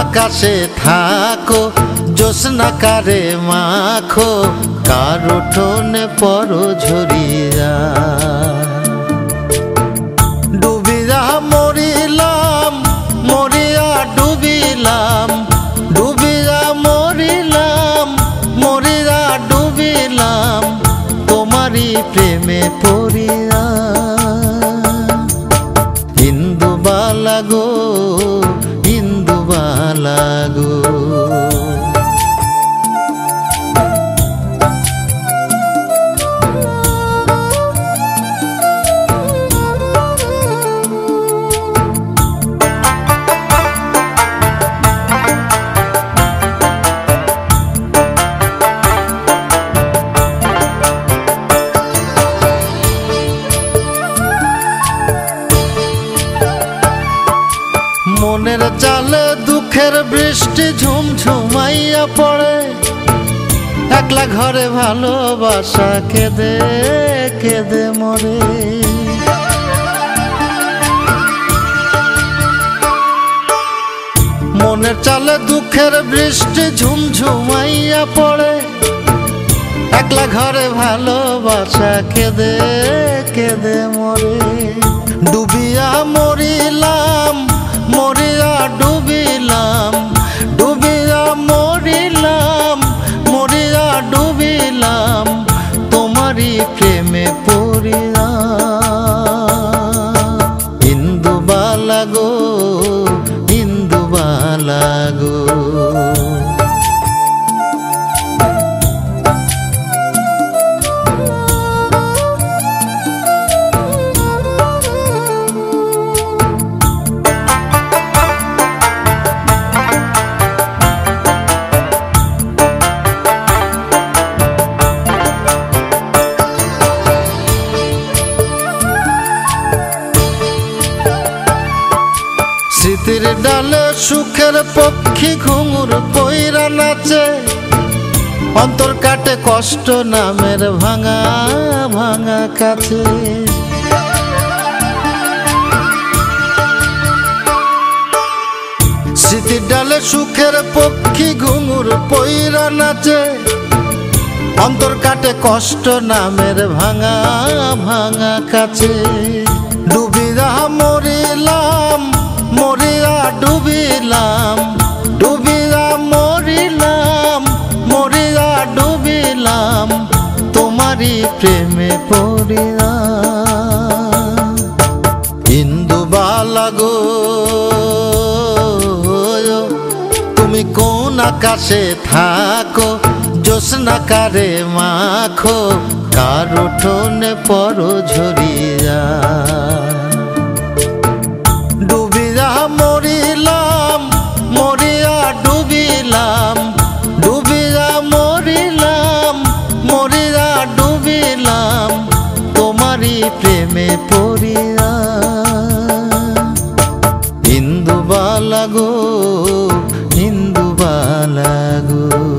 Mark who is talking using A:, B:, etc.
A: আকাশে থাকো, জ্যোৎস্না কারে মাখো, কার উঠোনে পরো ঝরিয়া। ডুবিয়া মরিলাম, মরিয়া ডুবিলাম, ডুবিয়া মরিলাম, মরিয়া ডুবিলাম, তোমারই প্রেমে পড়িয়া। ইন্দুবালা গো, ইন্দুবালা গো। মনের চালে দুঃখের বৃষ্টি ঝুমঝুমাইয়া পড়ে, একলা ঘরে ভালোবাসা কেঁদে কেঁদে মরে। মনের চালে দুঃখের বৃষ্টি ঝুমঝুমাইয়া পড়ে, একলা ঘরে ভালোবাসা কেঁদে কেঁদে মরে। ডুবিয়া মরিলাম, মরিয়া ডুবিলাম, ডুবিয়া মরিলাম, মরিয়া ডুবিলাম, তোমারই প্রেমে পড়িয়া। ইন্দুবালা গো, ইন্দুবালা গো। স্মৃতির ডালে সুখের পক্ষী ঘুঙুর পইরা নাচে, অন্তর কাটে কষ্ট নামের ভাঙা ভাঙা কাছে। স্মৃতির ডালে সুখের পক্ষী ঘুঙুর পইরা নাচে, অন্তর কাটে কষ্ট নামের ভাঙা ভাঙা কাছে। ডুবিয়া মরিলাম, মরিয়া ডুবিলাম, ডুবিয়া মরিলাম, মরিয়া ডুবিলাম, তোমারই প্রেমে পড়িয়া। ইন্দুবালা গো, তুমি কোন আকাশে থাকো, জ্যোৎস্না কারে মাখো, কার উঠোনে পরো ঝরিয়া। ডুবিয়া মরিলাম, মরিয়া ডুবিলাম, ডুবিয়া মরিলাম, মরিয়া ডুবিলাম, তোমারই প্রেমে পড়িয়া। ইন্দুবালা গো, ইন্দুবালা গো।